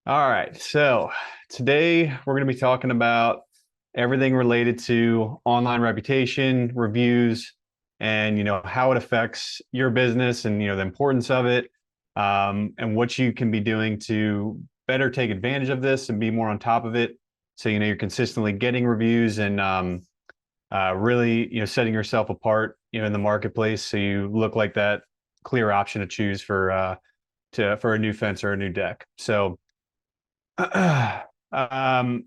All right, so today we're going to be talking about everything related to online reputation, reviews, and how it affects your business and the importance of it, and what you can be doing to better take advantage of this and be more on top of it. So you're consistently getting reviews and really setting yourself apart in the marketplace, so you look like that clear option to choose for a new fence or a new deck. So. um,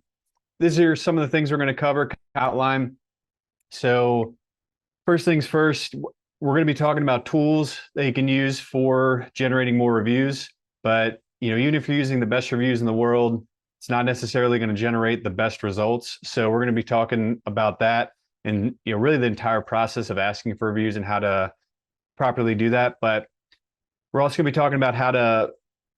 these are some of the things we're going to cover, outline. So first things first, we're going to be talking about tools that you can use for generating more reviews. But even if you're using the best reviews in the world, it's not necessarily going to generate the best results. So we're going to be talking about that and really the entire process of asking for reviews and how to properly do that. But we're also going to be talking about how to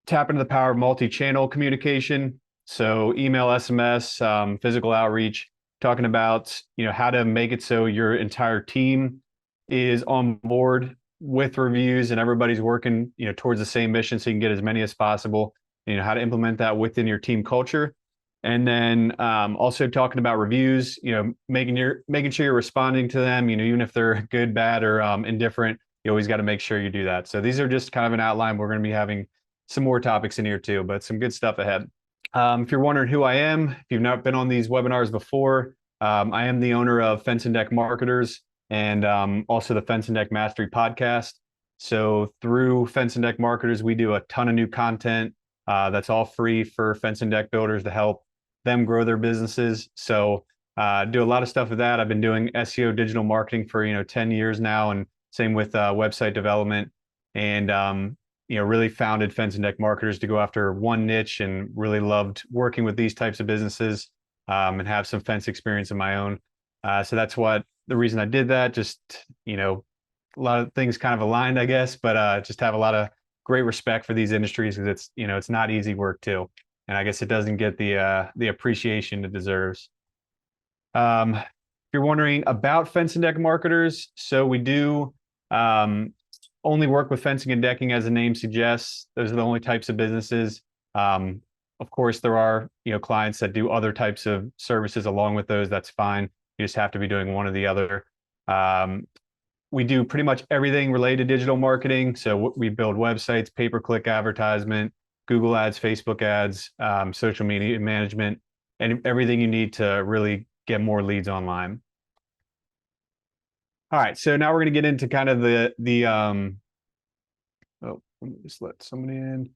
tap into the power of multi-channel communication. So email, SMS, physical outreach, talking about, how to make it so your entire team is on board with reviews and everybody's working, towards the same mission so you can get as many as possible, how to implement that within your team culture. And then also talking about reviews, making sure you're responding to them, even if they're good, bad, or indifferent, you always got to make sure you do that. So these are just kind of an outline. We're going to be having some more topics in here too, but some good stuff ahead. If you're wondering who I am, if you've not been on these webinars before, I am the owner of Fence and Deck Marketers and also the Fence and Deck Mastery podcast. So through Fence and Deck Marketers, we do a ton of new content that's all free for fence and deck builders to help them grow their businesses. So do a lot of stuff with that. I've been doing SEO digital marketing for 10 years now, and same with website development. And really founded Fence and Deck Marketers to go after one niche, and really loved working with these types of businesses and have some fence experience of my own. So that's the reason I did that. Just, a lot of things kind of aligned, I guess, but just have a lot of great respect for these industries because it's not easy work too. And I guess it doesn't get the appreciation it deserves. If you're wondering about Fence and Deck Marketers, so we do only work with fencing and decking, as the name suggests. Those are the only types of businesses. Of course, there are clients that do other types of services along with those. That's fine. You just have to be doing one or the other. We do pretty much everything related to digital marketing. So we build websites, pay-per-click advertisement, Google ads, Facebook ads, social media management, and everything you need to really get more leads online. All right, so now we're going to get into kind of oh, let me just let somebody in.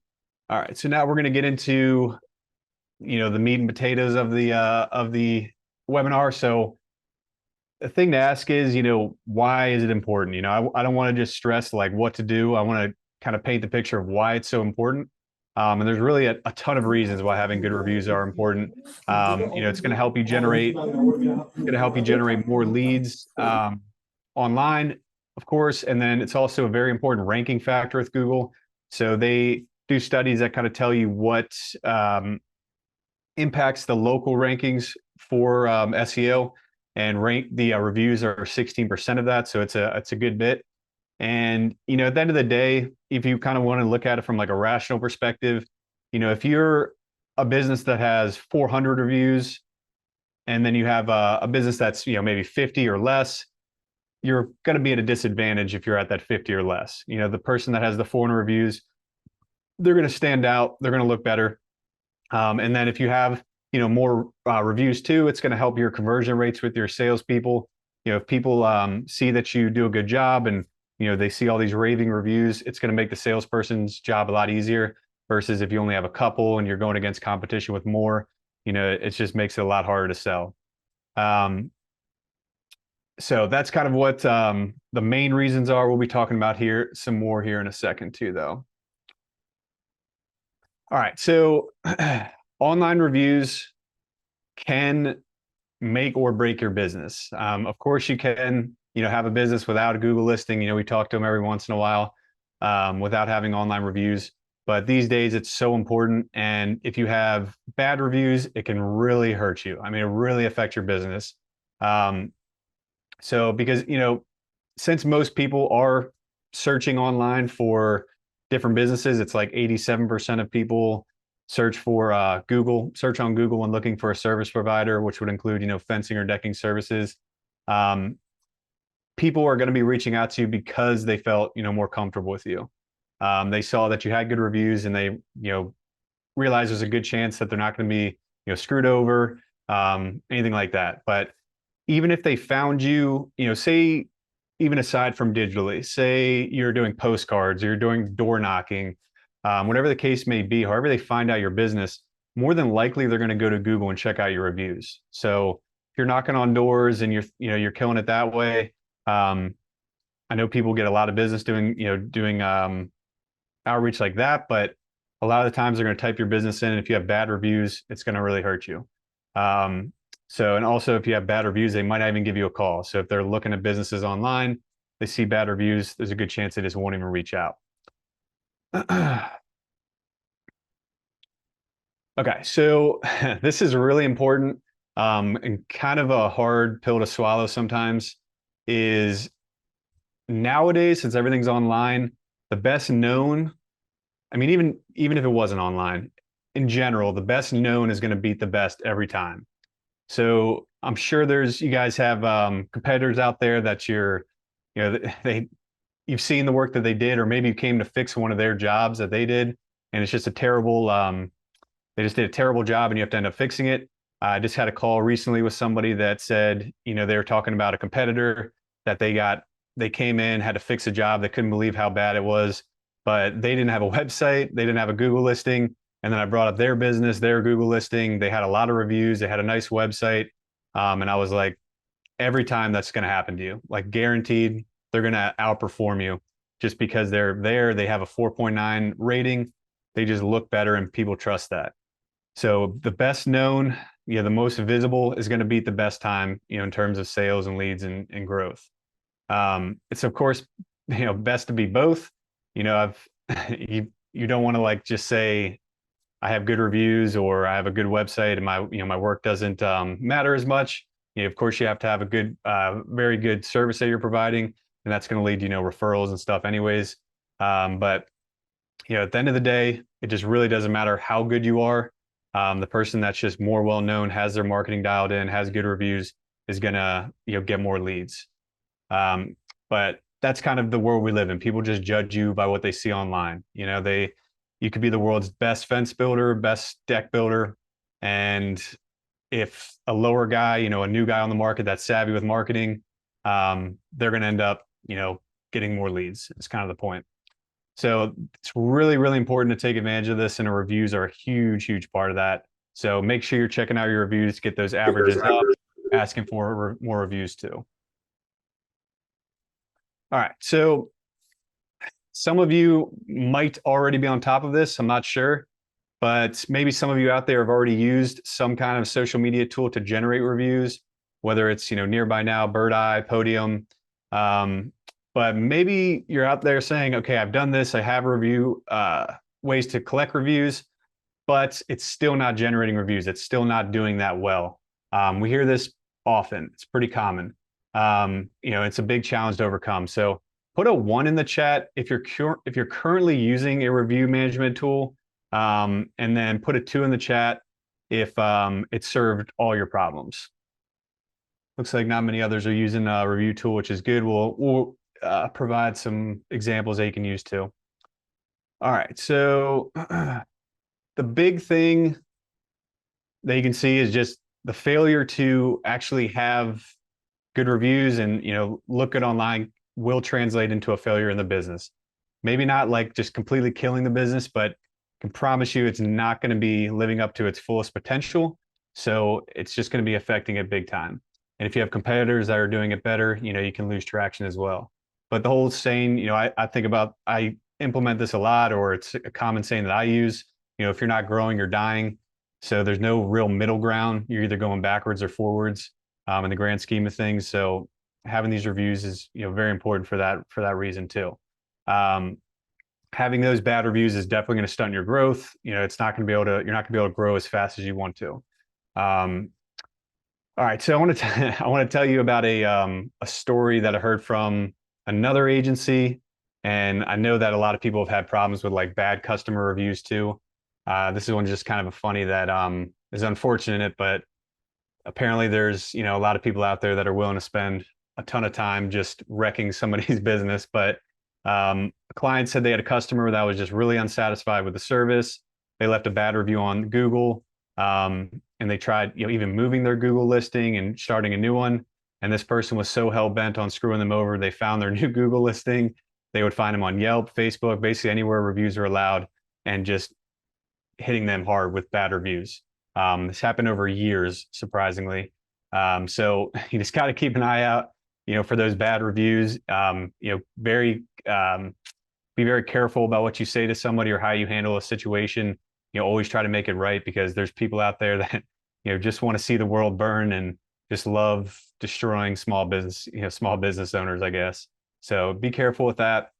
All right, so now we're going to get into the meat and potatoes of the webinar. So the thing to ask is, why is it important? I don't want to just stress like what to do. I want to kind of paint the picture of why it's so important. And there's really a ton of reasons why having good reviews are important. It's going to help you generate more leads online, of course, and then it's also a very important ranking factor with Google. So they do studies that kind of tell you what impacts the local rankings for SEO, and reviews are 16% of that. So it's a good bit. And at the end of the day, if you kind of want to look at it from like a rational perspective, if you're a business that has 400 reviews, and then you have a business that's maybe 50 or less, you're going to be at a disadvantage if you're at that 50 or less. The person that has the 400 reviews, they're going to stand out. They're going to look better. And then if you have more reviews too, it's going to help your conversion rates with your salespeople. If people see that you do a good job and they see all these raving reviews, it's going to make the salesperson's job a lot easier versus if you only have a couple and you're going against competition with more, it just makes it a lot harder to sell. So that's kind of what the main reasons are. We'll be talking about here some more here in a second too, though. All right, so online reviews can make or break your business. Of course, you can have a business without a Google listing. We talk to them every once in a while without having online reviews. But these days, it's so important. And if you have bad reviews, it can really hurt you. I mean, it really affects your business. So because, since most people are searching online for different businesses, it's like 87% of people search for search on Google when looking for a service provider, which would include, fencing or decking services. People are going to be reaching out to you because they felt, more comfortable with you. They saw that you had good reviews, and they, realize there's a good chance that they're not going to be, screwed over, anything like that. But even if they found you, say, even aside from digitally, say you're doing postcards, or you're doing door knocking, whatever the case may be, however they find out your business, more than likely they're going to go to Google and check out your reviews. So if you're knocking on doors and you're killing it that way, I know people get a lot of business doing outreach like that, but a lot of the times they're going to type your business in, and if you have bad reviews, it's going to really hurt you. And also if you have bad reviews, they might not even give you a call. So if they're looking at businesses online, they see bad reviews, there's a good chance they just won't even reach out. Okay, so this is really important, and kind of a hard pill to swallow sometimes, is nowadays, since everything's online, the best known, I mean, even if it wasn't online, in general, the best known is going to beat the best every time. So I'm sure you guys have competitors out there that you've seen the work that they did, or maybe you came to fix one of their jobs that they did, and it's just a terrible, they just did a terrible job, and you have to end up fixing it. I just had a call recently with somebody that said, they were talking about a competitor that they came in, had to fix a job. They couldn't believe how bad it was, but they didn't have a website. They didn't have a Google listing. And then I brought up their business, their Google listing. They had a lot of reviews. They had a nice website. And I was like, every time that's going to happen to you, like guaranteed, they're going to outperform you just because they're there. They have a 4.9 rating. They just look better, and people trust that. So the best known, the most visible is going to beat the best time, in terms of sales and leads and growth. It's of course, best to be both. You don't want to like just say I have good reviews or I have a good website and my work doesn't matter as much. Of course, you have to have a good, very good service that you're providing, and that's going to lead referrals and stuff anyways. But at the end of the day, it just really doesn't matter how good you are. The person that's just more well known, has their marketing dialed in, has good reviews, is gonna get more leads. But that's kind of the world we live in. People just judge you by what they see online. You could be the world's best fence builder, best deck builder, and if a lower guy, a new guy on the market that's savvy with marketing, they're going to end up, getting more leads. It's kind of the point. So it's really, really important to take advantage of this, and the reviews are a huge, huge part of that. So make sure you're checking out your reviews, get those averages up, asking for more reviews too. All right, so some of you might already be on top of this, I'm not sure, but maybe some of you out there have already used some kind of social media tool to generate reviews, whether it's Nearby Now, Bird Eye, Podium. But maybe you're out there saying, okay, I've done this, I have review ways to collect reviews, but it's still not generating reviews. It's still not doing that well. We hear this often. It's pretty common. It's a big challenge to overcome. So put a 1 in the chat if you're currently using a review management tool, and then put a 2 in the chat if it served all your problems. Looks like not many others are using a review tool, which is good. We'll provide some examples that you can use too. All right, so the big thing that you can see is just the failure to actually have good reviews and look good online will translate into a failure in the business. Maybe not like just completely killing the business, but I can promise you it's not going to be living up to its fullest potential. So it's just going to be affecting it big time. And if you have competitors that are doing it better, you can lose traction as well. But the whole saying, I implement this a lot, or it's a common saying that I use, if you're not growing, you're dying. So there's no real middle ground. You're either going backwards or forwards in the grand scheme of things. So having these reviews is, very important for that reason too. Having those bad reviews is definitely going to stunt your growth. It's not going to be able to, you're not going to be able to grow as fast as you want to. All right, so I want to tell you about a story that I heard from another agency, and I know that a lot of people have had problems with like bad customer reviews too. This is one just kind of a funny that is unfortunate, but apparently there's a lot of people out there that are willing to spend a ton of time just wrecking somebody's business. But a client said they had a customer that was just really unsatisfied with the service. They left a bad review on Google, and they tried even moving their Google listing and starting a new one. And this person was so hell bent on screwing them over, they found their new Google listing. They would find them on Yelp, Facebook, basically anywhere reviews are allowed, and just hitting them hard with bad reviews. This happened over years, surprisingly. So you just got to keep an eye out, for those bad reviews. Be very careful about what you say to somebody or how you handle a situation. Always try to make it right, because there's people out there that just want to see the world burn and just love destroying small business owners, I guess. So be careful with that,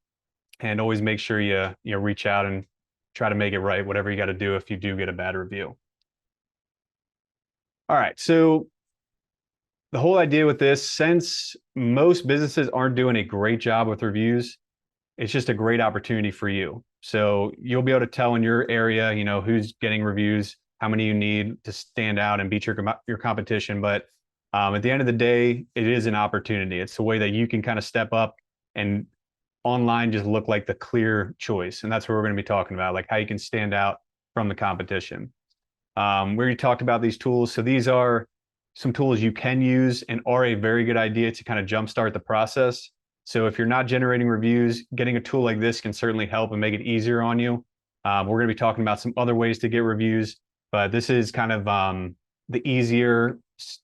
and always make sure you reach out and try to make it right, whatever you got to do if you do get a bad review. All right, so the whole idea with this, since most businesses aren't doing a great job with reviews, it's just a great opportunity for you. So you'll be able to tell in your area, who's getting reviews, how many you need to stand out and beat your competition. But at the end of the day, it is an opportunity. It's a way that you can kind of step up and online just look like the clear choice. And that's what we're going to be talking about, like how you can stand out from the competition. We already talked about these tools. So these are some tools you can use and are a very good idea to kind of jumpstart the process. So if you're not generating reviews, getting a tool like this can certainly help and make it easier on you. We're going to be talking about some other ways to get reviews, but this is kind of the easier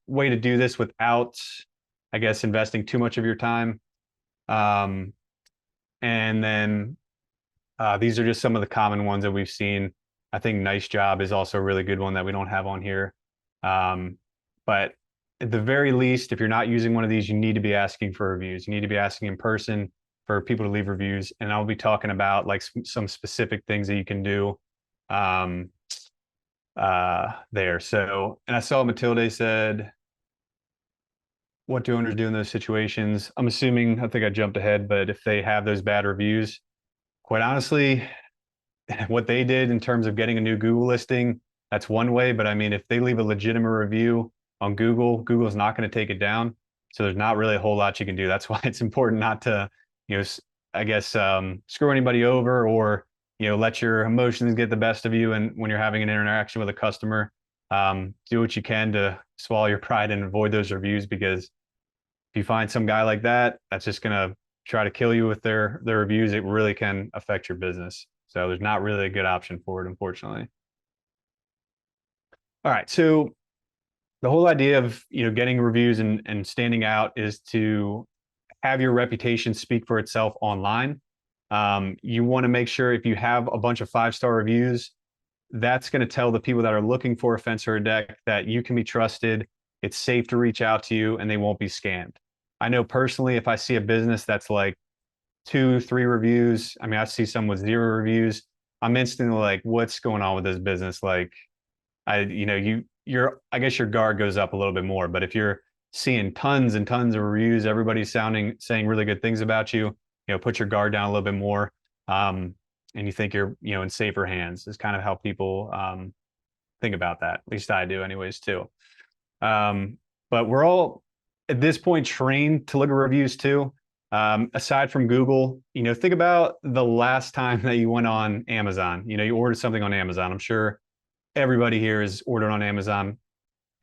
way to do this without, I guess, investing too much of your time. And then these are just some of the common ones that we've seen. I think Nice Job is also a really good one that we don't have on here. But at the very least, if you're not using one of these, you need to be asking for reviews. You need to be asking in person for people to leave reviews. And I'll be talking about like some specific things that you can do there. So, and I saw Matilde said, what do owners do in those situations? I'm assuming, I think I jumped ahead, but if they have those bad reviews, quite honestly, what they did in terms of getting a new Google listing, that's one way. But I mean, if they leave a legitimate review on Google, Google's not going to take it down. So there's not really a whole lot you can do. That's why it's important not to, I guess, screw anybody over, or, let your emotions get the best of you. And when you're having an interaction with a customer, do what you can to swallow your pride and avoid those reviews, because if you find some guy like that, that's just going to try to kill you with their reviews, it really can affect your business. So there's not really a good option for it, unfortunately. All right. So the whole idea of getting reviews and standing out is to have your reputation speak for itself online. You want to make sure if you have a bunch of 5-star reviews, that's going to tell the people that are looking for a fence or a deck that you can be trusted. It's safe to reach out to you and they won't be scammed. I know personally, if I see a business that's like 2, 3 reviews, I mean, I see some with 0 reviews, I'm instantly like, what's going on with this business? Like, I guess your guard goes up a little bit more. But if you're seeing tons and tons of reviews, everybody's saying really good things about you, put your guard down a little bit more. And you think you're, in safer hands, is kind of how people think about that. At least I do anyways too. But we're all at this point trained to look at reviews too. Aside from Google, think about the last time that you went on Amazon. You ordered something on Amazon. I'm sure everybody here is ordered on Amazon.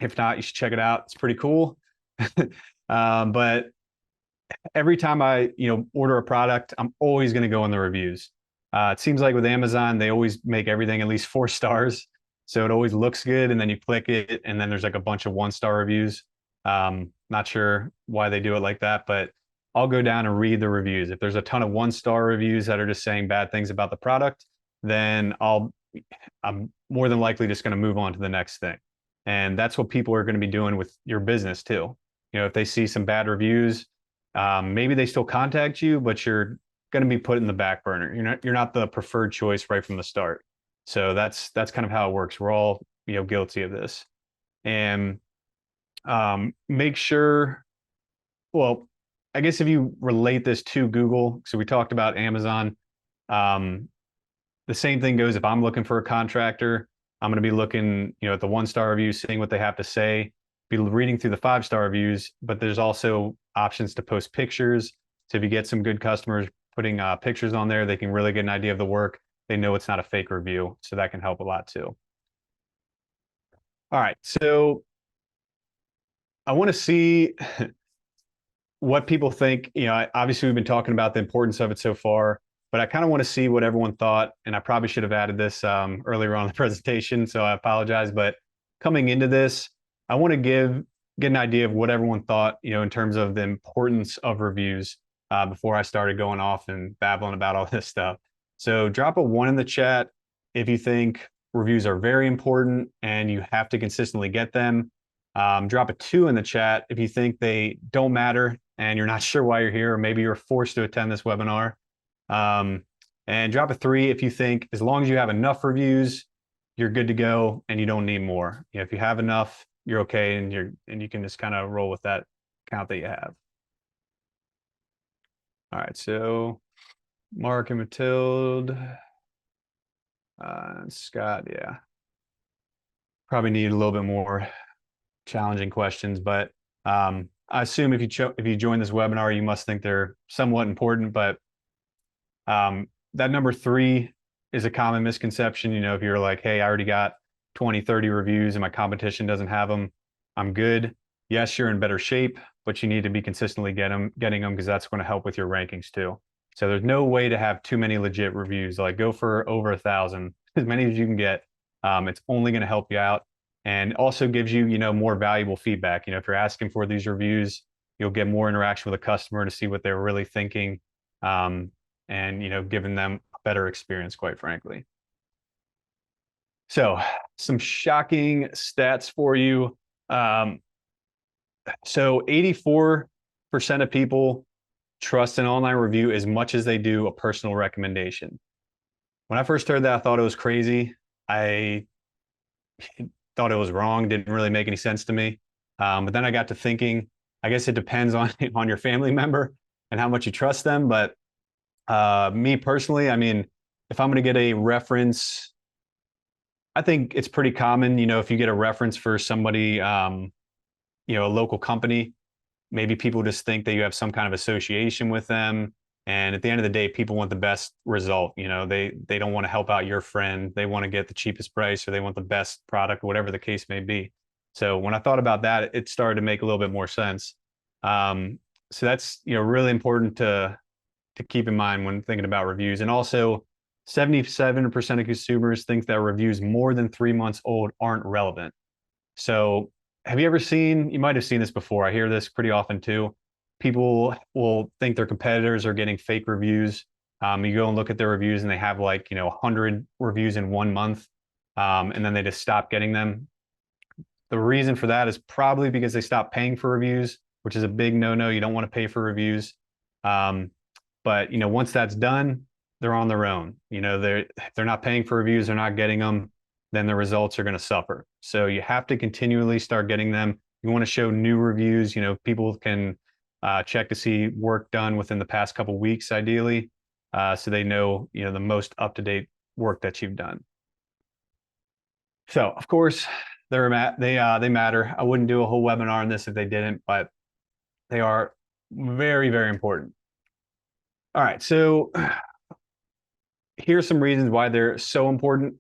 If not, you should check it out. It's pretty cool. But every time I, order a product, I'm always going to go on the reviews. It seems like with Amazon, they always make everything at least 4 stars. So it always looks good. And then you click it, and then there's like a bunch of 1-star reviews. Not sure why they do it like that, but I'll go down and read the reviews. If there's a ton of 1-star reviews that are just saying bad things about the product, then I'm more than likely just going to move on to the next thing. And that's what people are going to be doing with your business too. If they see some bad reviews, maybe they still contact you, but you're going to be put in the back burner. You're not the preferred choice right from the start. So that's kind of how it works. We're all, guilty of this. And make sure, well, I guess if you relate this to Google, so we talked about Amazon, the the same thing goes if I'm looking for a contractor. I'm going to be looking, at the 1-star reviews, seeing what they have to say, be reading through the 5-star reviews, but there's also options to post pictures. So if you get some good customers putting pictures on there, they can really get an idea of the work. They know it's not a fake review, so that can help a lot too. All right, so I want to see what people think. Obviously we've been talking about the importance of it so far, but I kind of want to see what everyone thought. And I probably should have added this earlier on in the presentation, so I apologize. But coming into this, I want to get an idea of what everyone thought, in terms of the importance of reviews before I started going off and babbling about all this stuff. So drop a 1 in the chat if you think reviews are very important and you have to consistently get them. Drop a 2 in the chat if you think they don't matter and you're not sure why you're here, or maybe you're forced to attend this webinar. And drop a 3 if you think as long as you have enough reviews, you're good to go and you don't need more. If you have enough, you're okay, and you can just kind of roll with that count that you have. All right, so Mark and Matilde, Scott, yeah, probably need a little bit more challenging questions, but I assume if you join this webinar, you must think they're somewhat important. But that number 3 is a common misconception. If you're like, hey, I already got 20, 30 reviews and my competition doesn't have them, I'm good. Yes, you're in better shape, but you need to be consistently getting them because that's going to help with your rankings too. So there's no way to have too many legit reviews. Like go for over 1,000, as many as you can get. It's only going to help you out, and also gives you, more valuable feedback. If you're asking for these reviews, you'll get more interaction with a customer to see what they're really thinking, and giving them a better experience, quite frankly. So some shocking stats for you. So 84% of people trust an online review as much as they do a personal recommendation. When I first heard that, I thought it was crazy. I thought it was wrong, didn't really make any sense to me. But then I got to thinking, I guess it depends on your family member and how much you trust them. But me personally, I mean, if I'm going to get a reference, I think it's pretty common, if you get a reference for somebody, a local company, maybe people just think that you have some kind of association with them. And at the end of the day, people want the best result. They don't want to help out your friend. They want to get the cheapest price, or they want the best product, whatever the case may be. So when I thought about that, it started to make a little bit more sense. So that's, really important to keep in mind when thinking about reviews. And also 77% of consumers think that reviews more than 3 months old aren't relevant. So have you ever seen, you might have seen this before, I hear this pretty often too. People will think their competitors are getting fake reviews. You go and look at their reviews and they have 100 reviews in 1 month, and then they just stop getting them. The reason for that is probably because they stopped paying for reviews, which is a big no-no. You don't want to pay for reviews. But once that's done, they're on their own. They're not paying for reviews, they're not getting them, then the results are going to suffer. So you have to continually start getting them. You want to show new reviews. People can check to see work done within the past couple of weeks, ideally, so they know the most up-to-date work that you've done. So of course they matter. I wouldn't do a whole webinar on this if they didn't, but they are very, very important. All right, so here's some reasons why they're so important.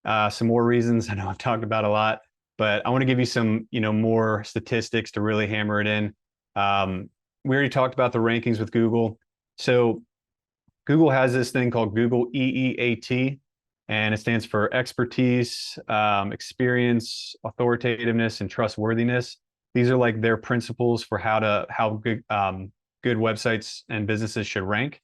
Some more reasons I know I've talked about a lot, but I want to give you some, more statistics to really hammer it in. We already talked about the rankings with Google. So Google has this thing called Google EEAT, and it stands for expertise, experience, authoritativeness, and trustworthiness. These are like their principles for how good websites and businesses should rank.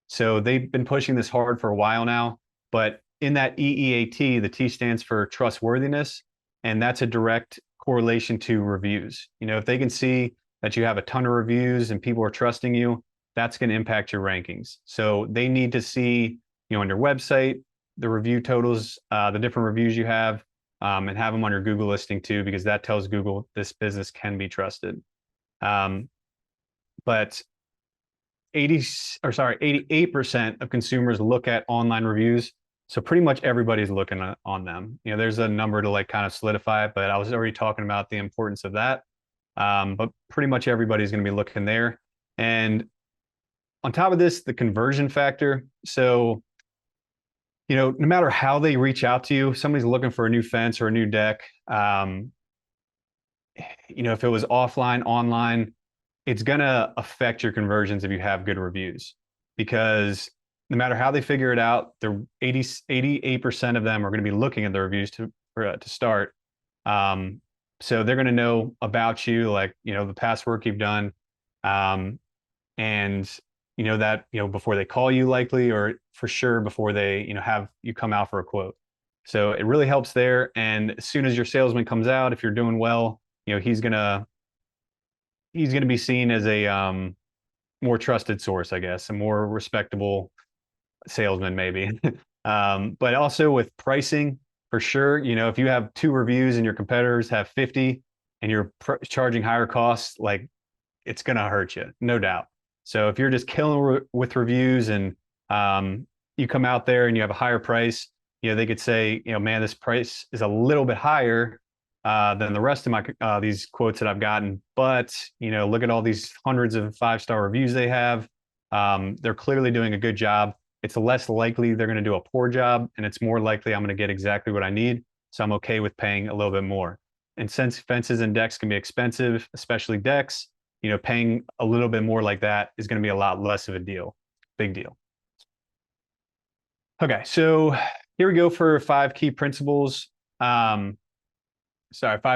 So they've been pushing this hard for a while now, but in that EEAT, the T stands for trustworthiness, and that's a direct correlation to reviews. If they can see that you have a ton of reviews and people are trusting you, that's going to impact your rankings. So they need to see, on your website, the review totals, the different reviews you have, and have them on your Google listing too, because that tells Google this business can be trusted. But 88% of consumers look at online reviews So pretty much everybody's looking on them. There's a number to like kind of solidify it, but I was already talking about the importance of that. But pretty much everybody's going to be looking there. And on top of this, the conversion factor. So, no matter how they reach out to you, somebody's looking for a new fence or a new deck. If it was offline, online, it's going to affect your conversions if you have good reviews, because no matter how they figure it out, the 88% of them are going to be looking at the reviews to start. So they're going to know about you, like, the past work you've done. And that, before they call you likely, or for sure before they, have you come out for a quote. So it really helps there. And as soon as your salesman comes out, if you're doing well, he's gonna be seen as a more trusted source, I guess, a more respectable salesman maybe. But also with pricing, for sure, if you have 2 reviews and your competitors have 50 and you're charging higher costs, like, it's gonna hurt you, no doubt. So if you're just killing with reviews and you come out there and you have a higher price, they could say, man, this price is a little bit higher than the rest of my these quotes that I've gotten, but look at all these hundreds of 5-star reviews they have. They're clearly doing a good job. It's less likely they're going to do a poor job, and it's more likely I'm going to get exactly what I need. So I'm okay with paying a little bit more. And since fences and decks can be expensive, especially decks, paying a little bit more like that is going to be a lot less of a deal. Big deal. Okay, so here we go for 5 key principles. 5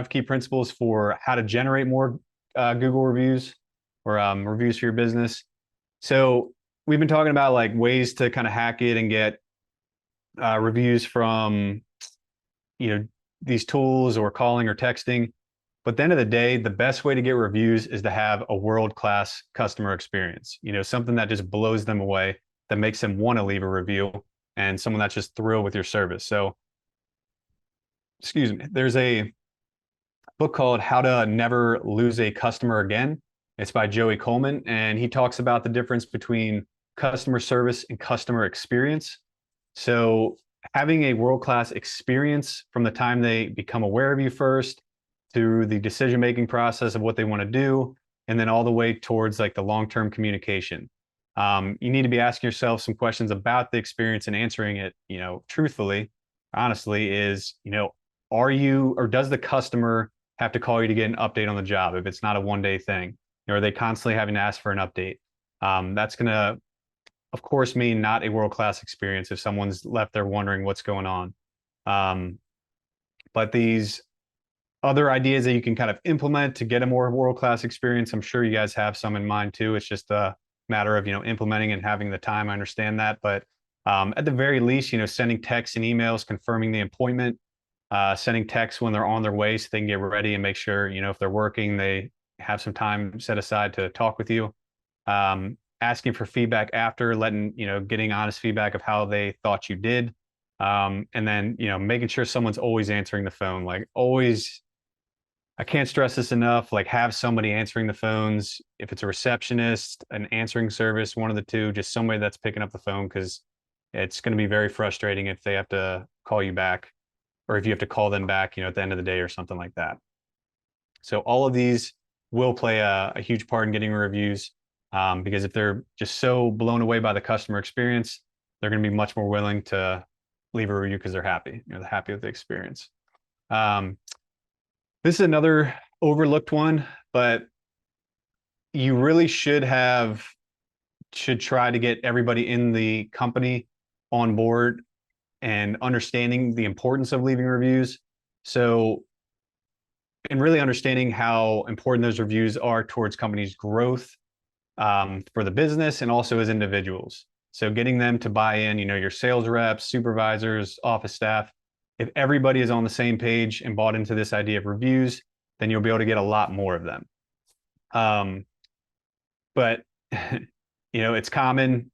key principles for how to generate more Google reviews or reviews for your business. So we've been talking about like ways to kind of hack it and get reviews from, these tools or calling or texting. But at the end of the day, the best way to get reviews is to have a world-class customer experience, something that just blows them away, that makes them want to leave a review, and someone that's just thrilled with your service. So, excuse me, there's a book called How to Never Lose a Customer Again. It's by Joey Coleman, and he talks about the difference between customer service and customer experience. So having a world-class experience from the time they become aware of you first, through the decision-making process of what they want to do, and then all the way towards like the long-term communication. You need to be asking yourself some questions about the experience and answering it, truthfully, honestly, is, are you, or does the customer have to call you to get an update on the job if it's not a one-day thing? Are they constantly having to ask for an update? That's going to, of course, mean not a world-class experience if someone's left there wondering what's going on. But these other ideas that you can kind of implement to get a more world-class experience, I'm sure you guys have some in mind too. It's just a matter of, implementing and having the time. I understand that. But at the very least, sending texts and emails confirming the appointment, sending texts when they're on their way so they can get ready and make sure, if they're working, they have some time set aside to talk with you. Asking for feedback after, getting honest feedback of how they thought you did. And then, making sure someone's always answering the phone, like always. I can't stress this enough, like have somebody answering the phones. If it's a receptionist, an answering service, one of the two, just somebody that's picking up the phone, because it's going to be very frustrating if they have to call you back, or if you have to call them back, at the end of the day or something like that. So all of these will play a huge part in getting reviews, because if they're just so blown away by the customer experience, they're going to be much more willing to leave a review because they're happy, they're happy with the experience. This is another overlooked one, but you really should try to get everybody in the company on board and understanding the importance of leaving reviews. So, and really understanding how important those reviews are towards companies' growth, for the business and also as individuals. So getting them to buy in, your sales reps, supervisors, office staff. If everybody is on the same page and bought into this idea of reviews, then you'll be able to get a lot more of them. But it's common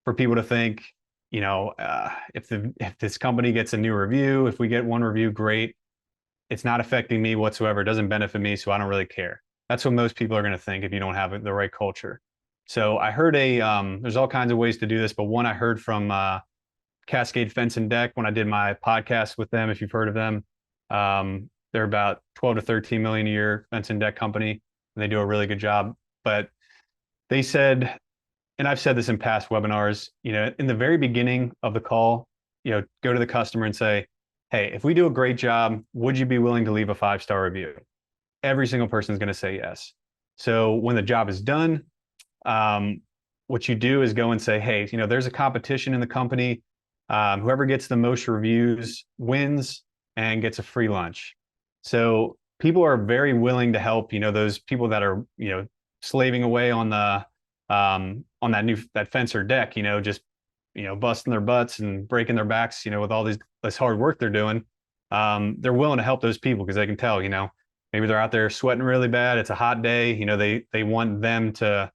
for people to think, if this company gets a new review, if we get one review, great. It's not affecting me whatsoever. It doesn't benefit me, so I don't really care. That's what most people are going to think if you don't have the right culture. So I heard there's all kinds of ways to do this, but one I heard from Cascade Fence and Deck when I did my podcast with them, if you've heard of them. They're about 12 to 13 million a year fence and deck company, and they do a really good job. But they said, and I've said this in past webinars, in the very beginning of the call, go to the customer and say, hey, if we do a great job, would you be willing to leave a 5-star review? Every single person is going to say yes. So when the job is done, what you do is go and say, hey, there's a competition in the company. Whoever gets the most reviews wins and gets a free lunch. So people are very willing to help, those people that are, slaving away on the on that fence or deck, just busting their butts and breaking their backs, with all this hard work they're doing. They're willing to help those people because they can tell, maybe they're out there sweating really bad. It's a hot day. They want them to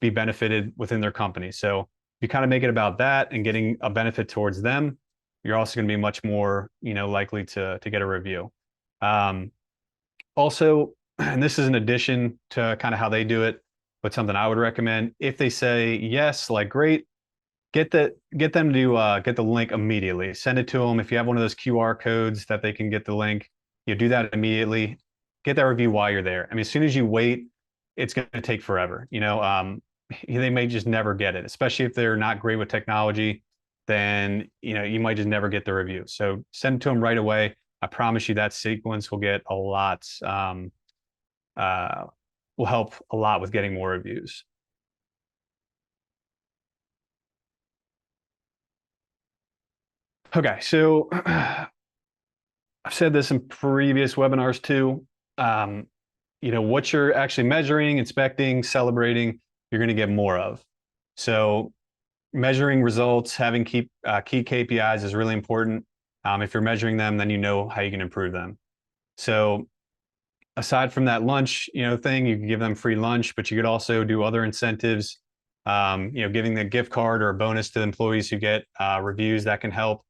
be benefited within their company. So if you kind of make it about that and getting a benefit towards them, you're also going to be much more, likely to get a review. Also, and this is in addition to kind of how they do it, but something I would recommend, if they say yes, like great, get them to get the link immediately. Send it to them. If you have one of those QR codes that they can get the link, do that immediately. Get that review while you're there. I mean, as soon as you wait, it's going to take forever. They may just never get it, especially if they're not great with technology. Then you might just never get the review. So send it to them right away. I promise you that sequence will get a lot. Will help a lot with getting more reviews. Okay, so I've said this in previous webinars too. What you're actually measuring, inspecting, celebrating, you're going to get more of. So measuring results, having key KPIs is really important. If you're measuring them, then you know how you can improve them. So aside from that lunch, thing, you can give them free lunch, but you could also do other incentives. Giving the gift card or a bonus to employees who get reviews, that can help.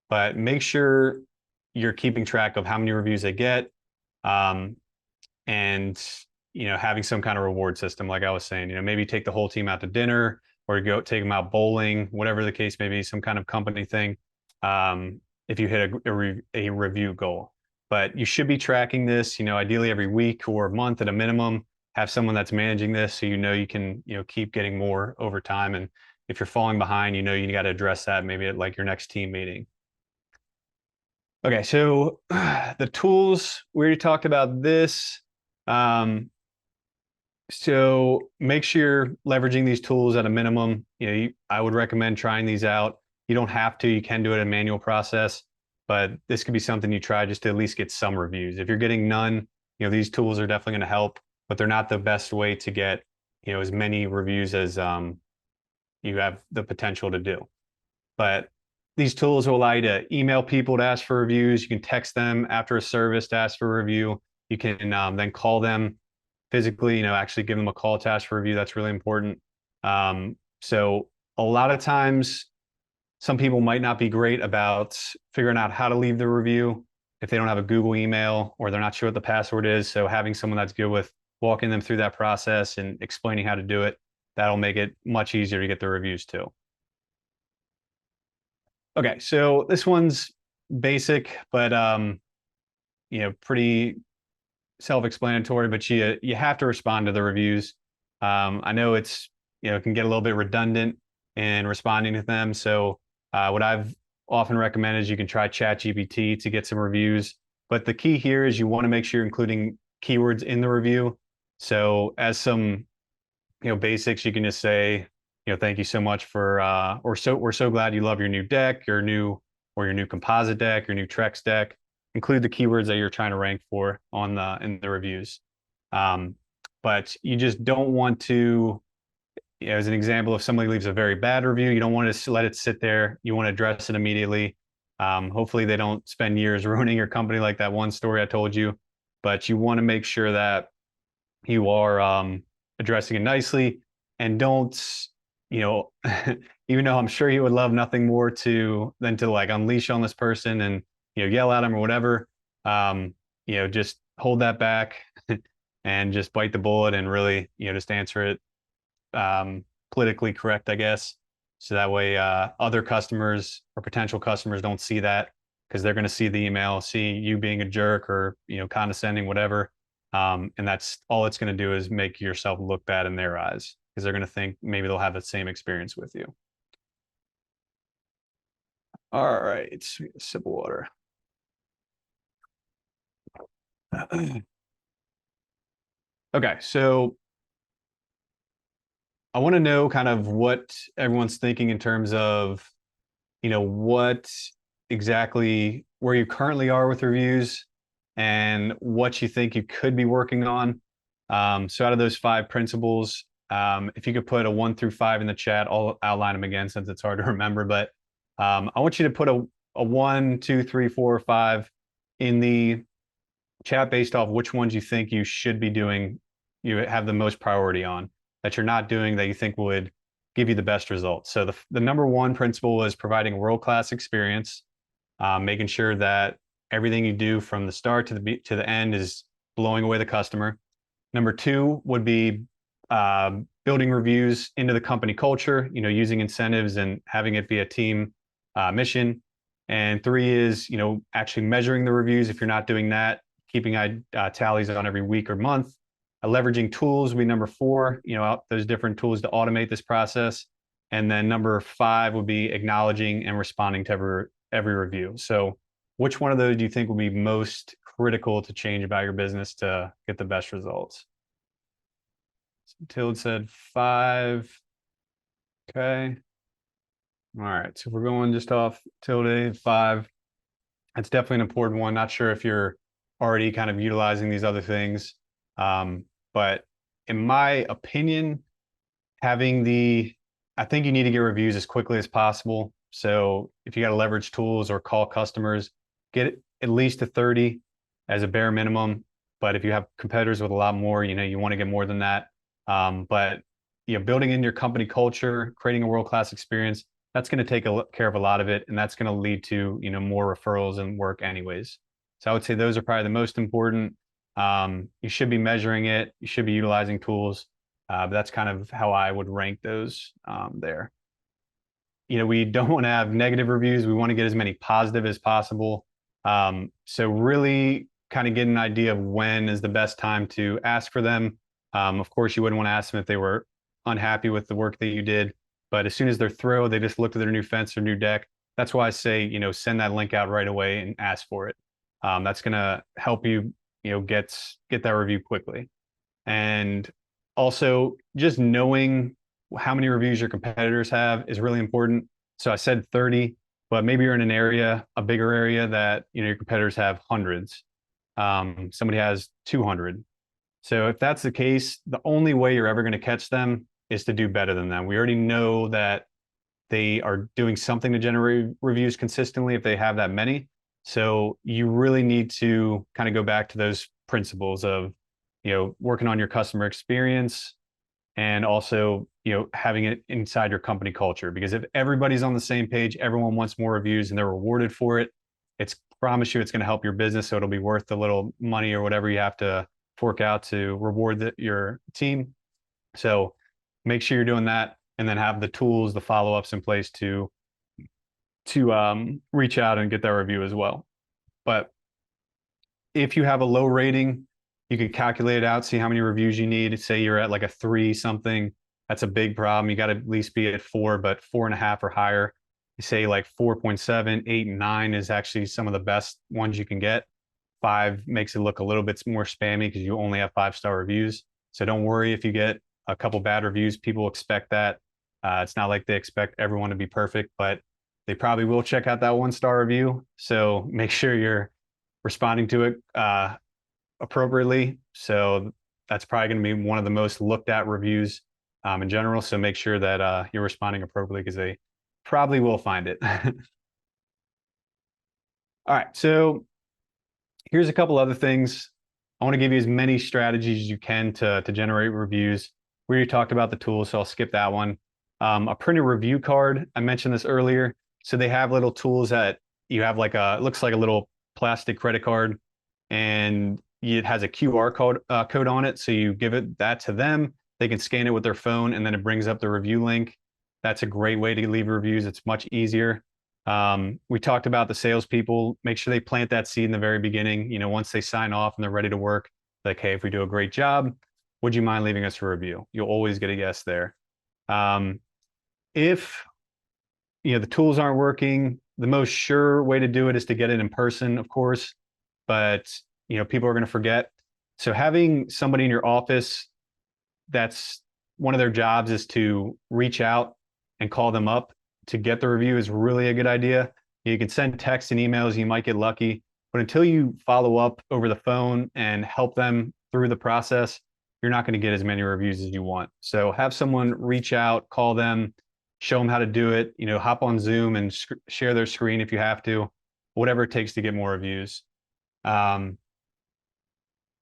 But make sure you're keeping track of how many reviews they get, and having some kind of reward system, like I was saying. Maybe take the whole team out to dinner, or go take them out bowling, whatever the case may be, some kind of company thing. If you hit a review goal. But you should be tracking this, ideally every week or month at a minimum. Have someone that's managing this, so you can keep getting more over time. And if you're falling behind, you got to address that maybe at like your next team meeting. Okay, so the tools, we already talked about this. So make sure you're leveraging these tools at a minimum. I would recommend trying these out. You don't have to, you can do it in a manual process, but this could be something you try just to at least get some reviews. If you're getting none, these tools are definitely going to help, but they're not the best way to get, as many reviews as you have the potential to do. But these tools will allow you to email people to ask for reviews. You can text them after a service to ask for a review. You can then call them physically, actually give them a call to ask for a review. That's really important. So a lot of times, some people might not be great about figuring out how to leave the review if they don't have a Google email or they're not sure what the password is. So having someone that's good with walking them through that process and explaining how to do it, that'll make it much easier to get the reviews too. Okay, so this one's basic, but pretty self-explanatory, but you have to respond to the reviews. I know it's, it can get a little bit redundant in responding to them. So what I've often recommended is you can try ChatGPT to get some reviews. But the key here is you want to make sure you're including keywords in the review. So as some, basics, you can just say, thank you so much for, we're so glad you love your new deck, your new composite deck, your new Trex deck. Include the keywords that you're trying to rank for in the reviews. But you just don't want to, as an example, if somebody leaves a very bad review, you don't want to let it sit there. You want to address it immediately. Hopefully they don't spend years ruining your company like that one story I told you, but you want to make sure that you are addressing it nicely and don't, even though I'm sure you would love nothing more than to like unleash on this person and, yell at them or whatever, just hold that back and just bite the bullet and really, just answer it politically correct, I guess. So that way, other customers or potential customers don't see that because they're going to see the email, see you being a jerk or, condescending, whatever. And that's all it's going to do is make yourself look bad in their eyes because they're going to think maybe they'll have the same experience with you. All right, sip of water. Okay, so I want to know kind of what everyone's thinking in terms of, what exactly where you currently are with reviews and what you think you could be working on. So out of those 5 principles, if you could put a 1 through 5 in the chat, I'll outline them again since it's hard to remember. But I want you to put a 1, 2, 3, 4, or 5 in the chat based off which ones you think you should be doing, you have the most priority on, that you're not doing that you think would give you the best results. So the number 1 principle is providing a world-class experience, making sure that everything you do from the start to the end is blowing away the customer. Number 2 would be building reviews into the company culture, using incentives and having it be a team mission. And 3 is, actually measuring the reviews if you're not doing that, keeping tallies on every week or month. Leveraging tools would be number 4, those different tools to automate this process. And then number 5 would be acknowledging and responding to every review. So which one of those do you think would be most critical to change about your business to get the best results? So Tilde said 5. Okay. All right. So we're going just off Tilde 5. That's definitely an important one. Not sure if you're already kind of utilizing these other things. But in my opinion, I think you need to get reviews as quickly as possible. So if you got to leverage tools or call customers, get at least to 30 as a bare minimum. But if you have competitors with a lot more, you want to get more than that. But building in your company culture, creating a world-class experience, that's going to take care of a lot of it, and that's going to lead to more referrals and work anyways. So I would say those are probably the most important. You should be measuring it. You should be utilizing tools. But that's kind of how I would rank those there. We don't want to have negative reviews. We want to get as many positive as possible. So really kind of get an idea of when is the best time to ask for them. Of course, you wouldn't want to ask them if they were unhappy with the work that you did. But as soon as they're thrilled, they just looked at their new fence or new deck. That's why I say, send that link out right away and ask for it. That's going to help you, get that review quickly. And also just knowing how many reviews your competitors have is really important. So I said 30, but maybe you're in an area, a bigger area that, your competitors have hundreds. Somebody has 200. So if that's the case, the only way you're ever going to catch them is to do better than them. We already know that they are doing something to generate reviews consistently if they have that many. So you really need to kind of go back to those principles of, working on your customer experience and also, having it inside your company culture. Because if everybody's on the same page, everyone wants more reviews and they're rewarded for it, promise you it's going to help your business. So it'll be worth the little money or whatever you have to fork out to reward your team. So make sure you're doing that, and then have the tools, the follow-ups in place to reach out and get that review as well. But if you have a low rating, you can calculate it out, see how many reviews you need. Say you're at like a 3 something, that's a big problem. You got to at least be at 4, but 4.5 or higher. You say like 4.7, 8, and 9 is actually some of the best ones you can get. 5 makes it look a little bit more spammy because you only have 5-star reviews. So don't worry if you get a couple bad reviews. People expect that. It's not like they expect everyone to be perfect, but they probably will check out that 1-star review. So make sure you're responding to it appropriately. So that's probably going to be one of the most looked at reviews in general. So make sure that you're responding appropriately because they probably will find it. All right. So here's a couple other things. I want to give you as many strategies as you can to generate reviews. We already talked about the tools, so I'll skip that one. A printed review card. I mentioned this earlier. So they have little tools that you have like it looks like a little plastic credit card, and it has a QR code on it. So you give that to them. They can scan it with their phone, and then it brings up the review link. That's a great way to leave reviews. It's much easier. We talked about the salespeople. Make sure they plant that seed in the very beginning. You know, once they sign off and they're ready to work, like, hey, if we do a great job, would you mind leaving us a review? You'll always get a yes there. If the tools aren't working, the most sure way to do it is to get it in person, of course, but people are going to forget. So having somebody in your office, that's one of their jobs, is to reach out and call them up to get the review, is really a good idea. You can send texts and emails, you might get lucky, but until you follow up over the phone and help them through the process, you're not going to get as many reviews as you want. So have someone reach out, call them, show them how to do it, hop on Zoom and share their screen if you have to, whatever it takes to get more reviews.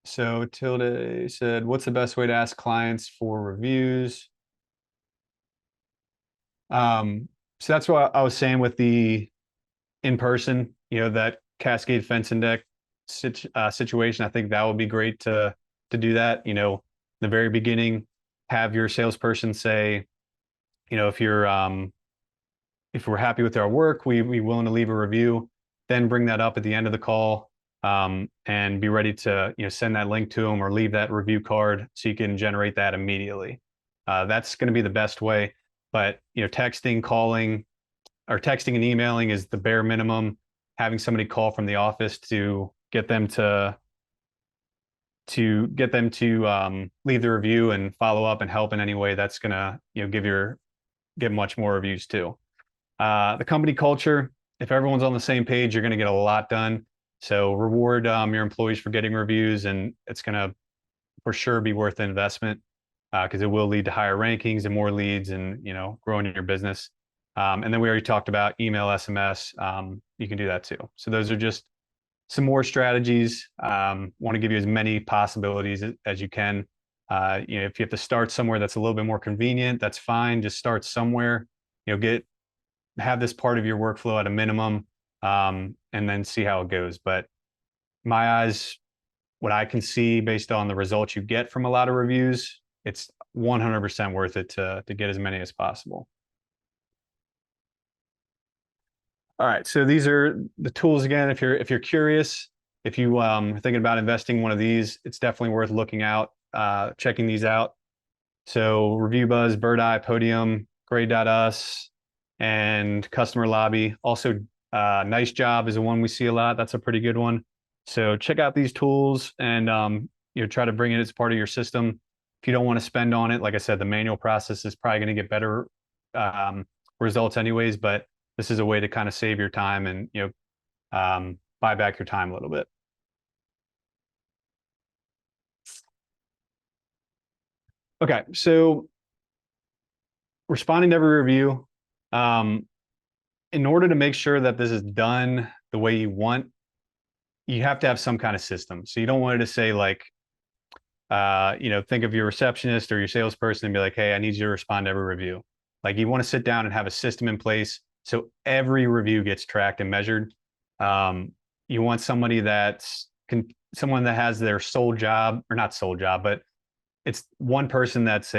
So Tilde said, what's the best way to ask clients for reviews? So that's what I was saying with the in-person, that Cascade Fence Index situation. I think that would be great to do that. The very beginning, have your salesperson say, if we're happy with our work, we willing to leave a review. Then bring that up at the end of the call, and be ready to send that link to them or leave that review card so you can generate that immediately. That's going to be the best way. But texting, calling, or texting and emailing is the bare minimum. Having somebody call from the office to get them to leave the review and follow up and help in any way, that's gonna get much more reviews too. The company culture, if everyone's on the same page, you're going to get a lot done. So reward your employees for getting reviews, and it's going to for sure be worth the investment, because it will lead to higher rankings and more leads, and growing your business. And then we already talked about email, SMS. You can do that too. So those are just some more strategies. Want to give you as many possibilities as you can. If you have to start somewhere that's a little bit more convenient, that's fine. Just start somewhere. Have this part of your workflow at a minimum, and then see how it goes. But my eyes, what I can see based on the results you get from a lot of reviews, it's 100% worth it to get as many as possible. All right, so these are the tools again. If you're curious, if you are thinking about investing in one of these, it's definitely worth looking out, checking these out. So Review Buzz, Bird Eye, Podium, Grade.us, and Customer Lobby. Also, Nice Job is the one we see a lot. That's a pretty good one. So check out these tools and try to bring it as part of your system. If you don't want to spend on it, like I said, the manual process is probably going to get better results anyways, but this is a way to kind of save your time and buy back your time a little bit. Okay, so responding to every review, in order to make sure that this is done the way you want, you have to have some kind of system. So you don't want it to say like, think of your receptionist or your salesperson and be like, hey, I need you to respond to every review. Like, you want to sit down and have a system in place so every review gets tracked and measured. You want someone that has their sole job, or not sole job, but it's one person that's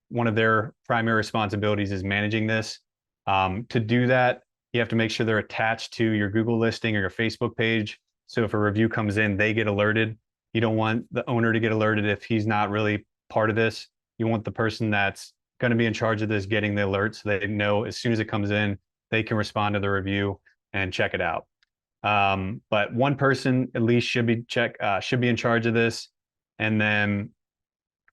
one of their primary responsibilities is managing this. To do that, you have to make sure they're attached to your Google listing or your Facebook page. So if a review comes in, they get alerted. You don't want the owner to get alerted if he's not really part of this. You want the person that's going to be in charge of this getting the alert, so they know as soon as it comes in, they can respond to the review and check it out. But one person at least should be in charge of this. And then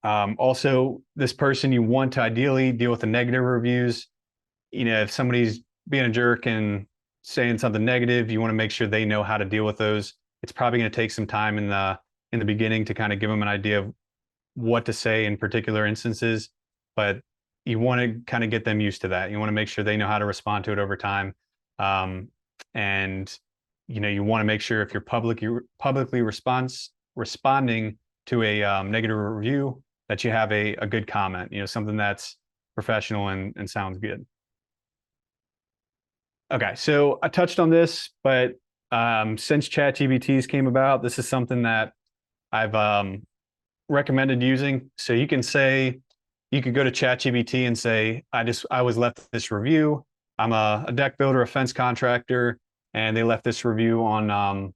also, this person, you want to ideally deal with the negative reviews. If somebody's being a jerk and saying something negative, you want to make sure they know how to deal with those. It's probably going to take some time in the beginning to kind of give them an idea of what to say in particular instances, but you want to kind of get them used to that. You want to make sure they know how to respond to it over time. And you want to make sure if you're publicly responding to a negative review, that you have a good comment, something that's professional and sounds good. Okay, so I touched on this, but since ChatGPTs came about, this is something that I've recommended using. So you can say, you could go to ChatGPT and say, I was left this review. I'm a deck builder, a fence contractor, and they left this review on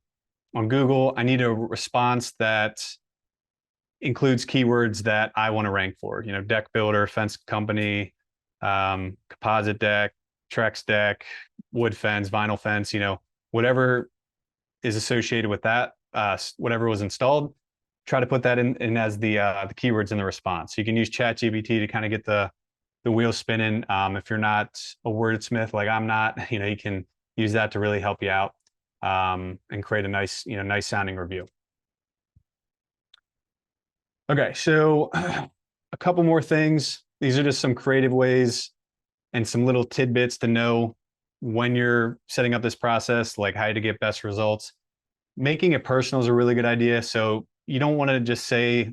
Google. I need a response that includes keywords that I want to rank for. You know, deck builder, fence company, composite deck, Trex deck, wood fence, vinyl fence. You know, whatever is associated with that, whatever was installed. Try to put that in as the keywords in the response. So you can use ChatGPT to kind of get the wheel spinning. If you're not a wordsmith like I'm not, you know, you can use that to really help you out and create a nice, you know, nice sounding review. Okay, so a couple more things. These are just some creative ways and some little tidbits to know when you're setting up this process, like how to get best results. Making it personal is a really good idea. So you don't want to just say,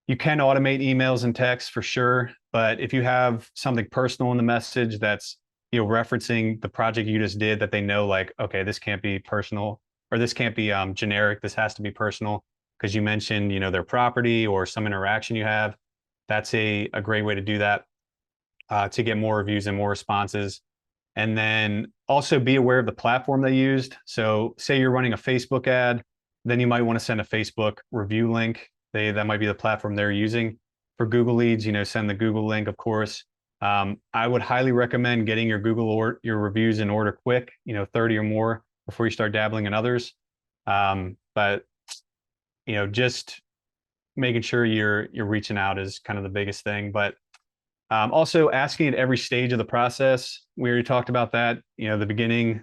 you can automate emails and texts for sure, but if you have something personal in the message that's, you know, referencing the project you just did, that they know, like, okay, this can't be personal, or this can't be generic, this has to be personal because you mentioned, you know, their property or some interaction you have. That's a great way to do that, to get more reviews and more responses. And then also be aware of the platform they used. So say you're running a Facebook ad, then you might want to send a Facebook review link. That might be the platform they're using. For Google Leads, you know, send the Google link, of course. I would highly recommend getting your your reviews in order quick, you know, 30 or more before you start dabbling in others. But you know, just making sure you're reaching out is kind of the biggest thing. But also asking at every stage of the process. We already talked about that. You know, the beginning,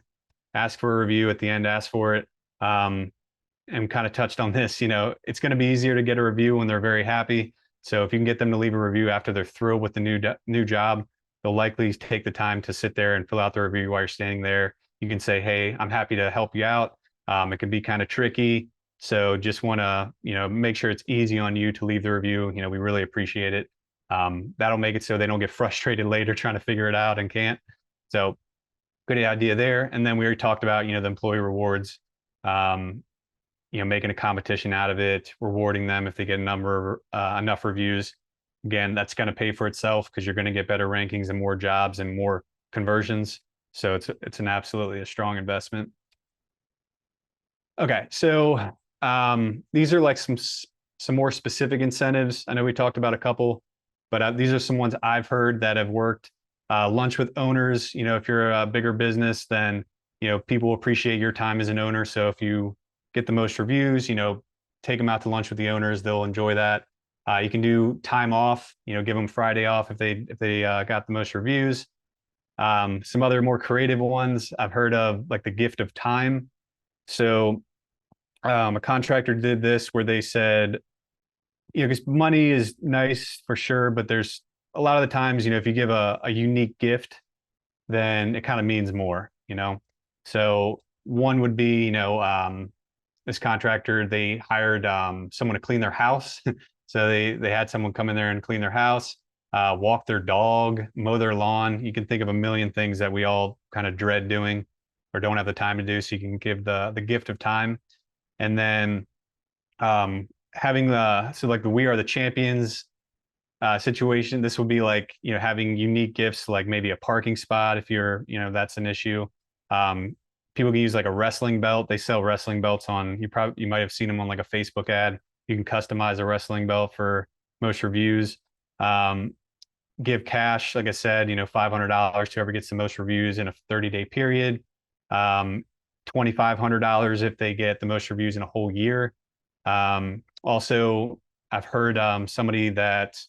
ask for a review. At the end, ask for it. And kind of touched on this. You know, it's going to be easier to get a review when they're very happy. So if you can get them to leave a review after they're thrilled with the new job, they'll likely take the time to sit there and fill out the review while you're standing there. You can say, "Hey, I'm happy to help you out." It can be kind of tricky. So just want to, you know, make sure it's easy on you to leave the review. You know, we really appreciate it. That'll make it so they don't get frustrated later trying to figure it out and can't. So good idea there. And then we already talked about, you know, the employee rewards, you know, making a competition out of it, rewarding them if they get enough reviews. Again, that's going to pay for itself because you're going to get better rankings and more jobs and more conversions. So it's an absolutely a strong investment. Okay, so these are like some more specific incentives. I know we talked about a couple, but these are some ones I've heard that have worked. Lunch with owners. You know, if you're a bigger business, then, you know, people appreciate your time as an owner. So if you get the most reviews, you know, take them out to lunch with the owners. They'll enjoy that. You can do time off. You know, give them Friday off if they got the most reviews. Some other more creative ones I've heard of, like the gift of time. So a contractor did this where they said, you know, because money is nice for sure, but there's a lot of the times, you know, if you give a unique gift, then it kind of means more, you know. So one would be, you know, this contractor, they hired someone to clean their house. So they had someone come in there and clean their house, walk their dog, mow their lawn. You can think of a million things that we all kind of dread doing or don't have the time to do. So you can give the gift of time. And then having like the We Are the Champions situation. This would be like, you know, having unique gifts, like maybe a parking spot if you're, you know, that's an issue. People can use like a wrestling belt. They sell wrestling belts on, you might have seen them on like a Facebook ad. You can customize a wrestling belt for most reviews. Give cash, like I said, you know, $500 to whoever gets the most reviews in a 30-day period. $2,500 if they get the most reviews in a whole year. Also, I've heard somebody that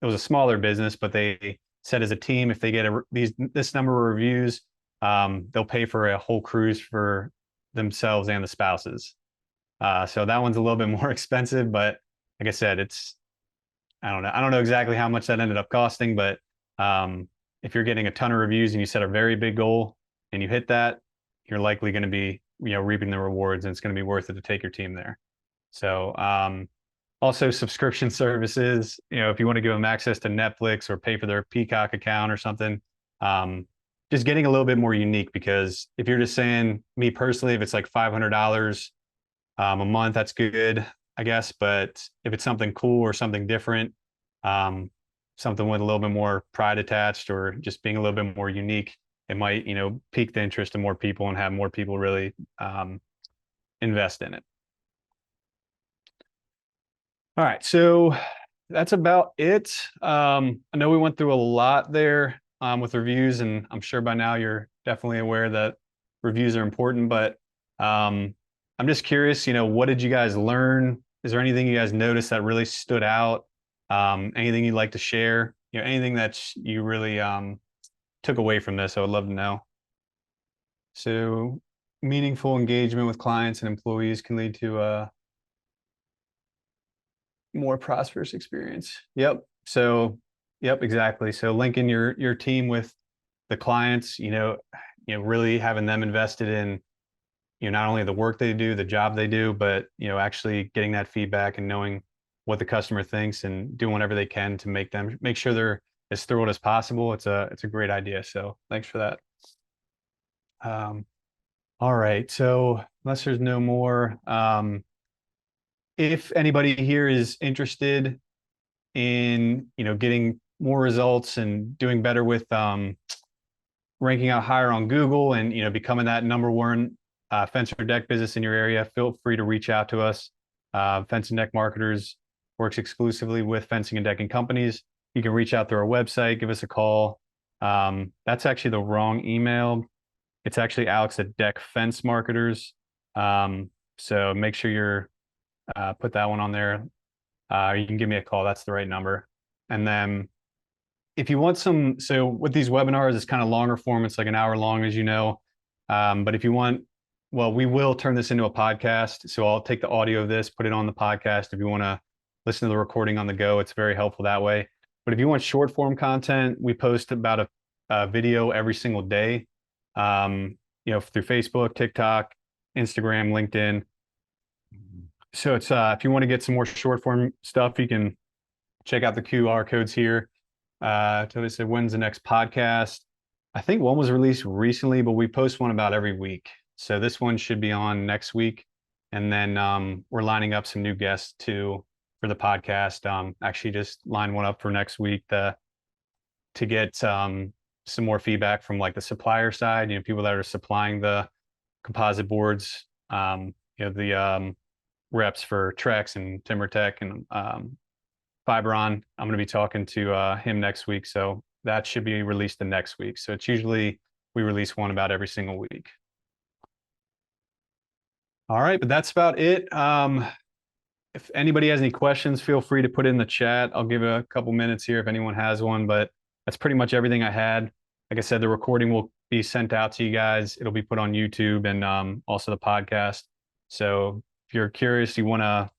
it was a smaller business, but they said as a team, if they get this number of reviews, they'll pay for a whole cruise for themselves and the spouses. So that one's a little bit more expensive, but like I said, I don't know exactly how much that ended up costing, but if you're getting a ton of reviews and you set a very big goal and you hit that, you're likely going to be, you know, reaping the rewards, and it's going to be worth it to take your team there. So also subscription services, you know, if you want to give them access to Netflix or pay for their Peacock account or something, just getting a little bit more unique, because if you're just saying, me personally, if it's like $500 a month, that's good, I guess. But if it's something cool or something different, something with a little bit more pride attached, or just being a little bit more unique, it might, pique the interest of more people and have more people really invest in it. All right, so that's about it. I know we went through a lot there with reviews, and I'm sure by now you're definitely aware that reviews are important, but I'm just curious, what did you guys learn? Is there anything you guys noticed that really stood out? Anything you'd like to share? Anything that you really took away from this, I would love to know. So, meaningful engagement with clients and employees can lead to a more prosperous experience. Yep. So, yep, exactly. So, linking your team with the clients, really having them invested in, not only the work they do, the job they do, but actually getting that feedback and knowing what the customer thinks and doing whatever they can to make sure they're as thrilled as possible. It's a great idea. So thanks for that. All right. So unless there's no more, if anybody here is interested in getting more results and doing better with ranking out higher on Google and becoming that number one fence or deck business in your area, feel free to reach out to us. Fence and Deck Marketers works exclusively with fencing and decking companies. You can reach out through our website, give us a call. That's actually the wrong email. It's actually Alex at Deck Fence Marketers. So make sure you're put that one on there. You can give me a call. That's the right number. And then if you want so with these webinars, it's kind of longer form. It's like an hour long, as you know. But if you want, well, we will turn this into a podcast. So I'll take the audio of this, put it on the podcast. If you want to listen to the recording on the go, it's very helpful that way. But if you want short form content, we post about a video every single day, through Facebook, TikTok, Instagram, LinkedIn. So it's if you want to get some more short form stuff, you can check out the QR codes here. So they said, when's the next podcast? I think one was released recently, but we post one about every week. So this one should be on next week. And then we're lining up some new guests too for the podcast. Actually just line one up for next week to get some more feedback from like the supplier side, people that are supplying the composite boards, the reps for Trex and TimberTech and Fiberon. I'm going to be talking to him next week. So that should be released the next week. So it's usually we release one about every single week. All right, but that's about it. If anybody has any questions, feel free to put it in the chat. I'll give a couple minutes here if anyone has one, but that's pretty much everything I had. Like I said, the recording will be sent out to you guys. It'll be put on YouTube and also the podcast. So if you're curious, you want to,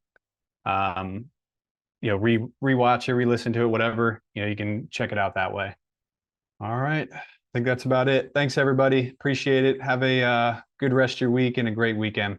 rewatch it, re-listen to it, whatever, you can check it out that way. All right. I think that's about it. Thanks, everybody. Appreciate it. Have a good rest of your week and a great weekend.